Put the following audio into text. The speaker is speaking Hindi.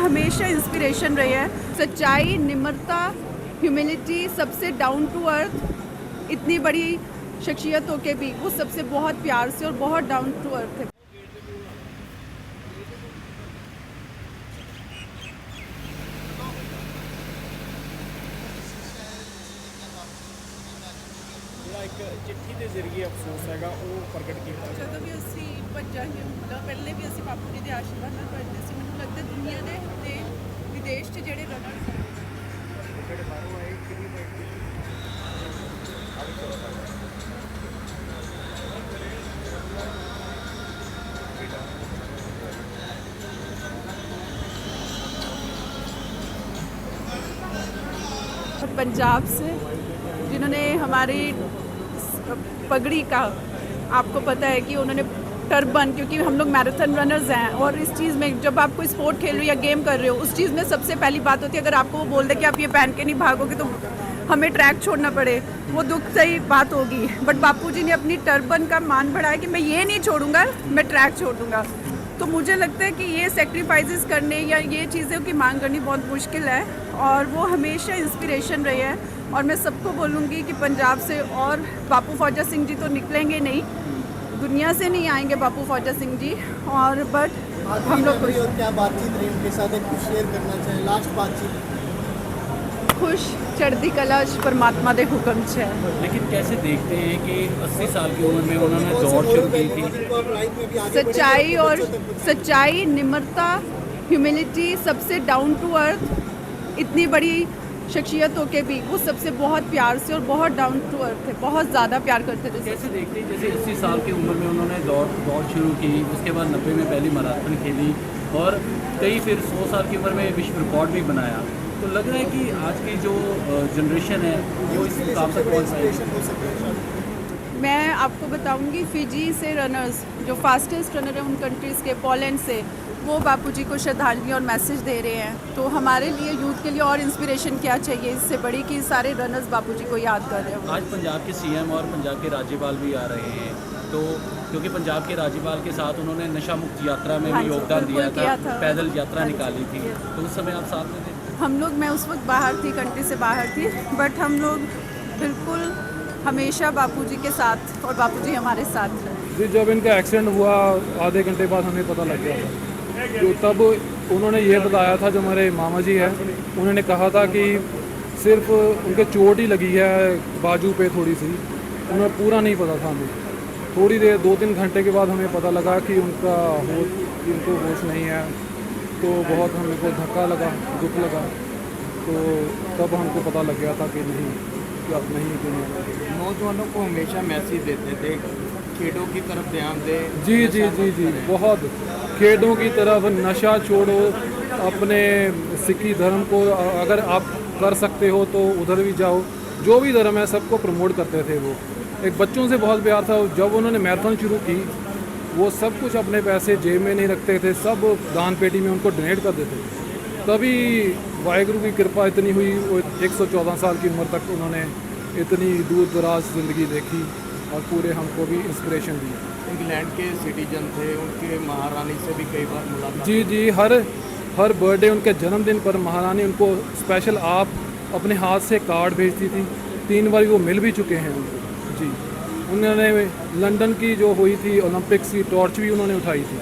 हमेशा इंस्पिरेशन रही है। सच्चाई, निम्रता, ह्यूमिलिटी, सबसे डाउन टू अर्थ, इतनी बड़ी शख्सियत होके भी वो सबसे बहुत प्यार से और बहुत डाउन टू अर्थ है। एक चिट्ठी के जरिए अफसोस है वो प्रगट किया। ਜਦੋਂ ਵੀ ਅਸੀਂ ਭੱਜਾਂਗੇ ਹੁੰਦਾ ਪਹਿਲੇ ਵੀ ਅਸੀਂ ਬਾਪੂ ਜੀ ਦੇ ਆਸ਼ੀਰਵਾਦ ਨਾਲ ਭੱਜਦੇ ਸੀ। ਮੈਨੂੰ ਲੱਗਦਾ ਦੁਨੀਆ ਦੇ ਤੇ ਵਿਦੇਸ਼ 'ਚ ਜਿਹੜੇ ਰਨਰਸ ਹੈ पंजाब से जिन्होंने हमारी पगड़ी का, आपको पता है कि उन्होंने टर्बन, क्योंकि हम लोग मैराथन रनर्स हैं और इस चीज़ में जब आप कोई स्पोर्ट खेल रहे हो या गेम कर रहे हो उस चीज़ में सबसे पहली बात होती है अगर आपको वो बोल दे कि आप ये पहन के नहीं भागोगे तो हमें ट्रैक छोड़ना पड़े, वो दुख सही बात होगी। बट बापूजी ने अपनी टर्बन का मान बढ़ाया कि मैं ये नहीं छोड़ूंगा, मैं ट्रैक छोड़ दूंगा। तो मुझे लगता है कि ये सेक्रीफाइसेस करने या ये चीज़ों की मांग करनी बहुत मुश्किल है और वो हमेशा इंस्पिरेशन रही है। और मैं सबको बोलूँगी कि पंजाब से और बापू फौजा सिंह जी तो निकलेंगे नहीं, दुनिया से नहीं आएंगे बापू फौजा सिंह जी। और बट हम लोग क्या बातचीत रही उनके साथ, एक कुछ शेयर करना चाहें लास्ट बातचीत? खुश, चढ़ती कलाश, परमात्मा के हुक्म से। लेकिन कैसे देखते हैं कि 80 साल की उम्र में उन्होंने दौड़ शुरू की थी? सच्चाई, निम्रता, ह्यूमिलिटी, सबसे डाउन टू अर्थ, इतनी बड़ी शख्सियत होके भी वो सबसे बहुत प्यार से और बहुत डाउन टू अर्थ है, बहुत ज़्यादा प्यार करते थे। कैसे देखते हैं जैसे 80 साल की उम्र में उन्होंने दौड़ शुरू की, उसके बाद 90 में पहली मैराथन खेली और कई फिर 100 साल की उम्र में विश्व रिकॉर्ड भी बनाया। तो लग रहा है कि आज की जो जनरेशन है वो इस मुकाम तक पहुँच पाएगी। मैं आपको बताऊंगी फिजी से रनर्स जो फास्टेस्ट रनर हैं उन कंट्रीज़ के, पोलैंड से, वो बापूजी को श्रद्धांजलि और मैसेज दे रहे हैं। तो हमारे लिए यूथ के लिए और इंस्पिरेशन क्या चाहिए इससे बड़ी कि सारे रनर्स बापूजी को याद कर रहे हैं। आज पंजाब के सीएम और पंजाब के राज्यपाल भी आ रहे हैं, तो क्योंकि पंजाब के राज्यपाल के साथ उन्होंने नशा मुक्त यात्रा में भी योगदान दिया था, पैदल यात्रा निकाली थी, तो उस समय आप साथ में थे? हम लोग, मैं उस वक्त बाहर थी, कंट्री से बाहर थी, बट हम लोग बिल्कुल हमेशा बापूजी के साथ और बापूजी हमारे साथ रहे। जी, जब इनका एक्सीडेंट हुआ आधे घंटे बाद हमें पता लग गया था, तो तब उन्होंने ये बताया था, जो हमारे मामा जी हैं उन्होंने कहा था कि सिर्फ उनके चोट ही लगी है बाजू पे थोड़ी सी, उन्हें पूरा नहीं पता था। हमें थोड़ी देर 2-3 घंटे के बाद हमें पता लगा कि उनको होश नहीं है, तो बहुत हमें को धक्का लगा, दुख लगा, तो तब हमको पता लग गया था कि नहीं, कि अब नहीं दुनिया। नौजवानों को हमेशा मैसेज देते थे खेलों की तरफ ध्यान दें। जी जी जी जी, बहुत खेलों की तरफ, नशा छोड़ो, अपने सिखी धर्म को अगर आप कर सकते हो तो उधर भी जाओ, जो भी धर्म है सबको प्रमोट करते थे। वो एक बच्चों से बहुत प्यार था। जब उन्होंने मैराथन शुरू की वो सब कुछ अपने पैसे जेब में नहीं रखते थे, सब दान पेटी में उनको डोनेट कर देते थे। तभी वाहिगुरु की कृपा इतनी हुई, वो 114 साल की उम्र तक उन्होंने इतनी दूर दराज ज़िंदगी देखी और पूरे हमको भी इंस्पिरेशन दी। इंग्लैंड के सिटीजन थे, उनके महारानी से भी कई बार मुलाकात। जी जी, हर बर्थडे, उनके जन्मदिन पर महारानी उनको स्पेशल आप अपने हाथ से कार्ड भेजती थी। 3 बार वो मिल भी चुके हैं उनको। जी, उन्होंने लंदन की जो हुई थी ओलंपिक्स की टॉर्च भी उन्होंने उठाई थी।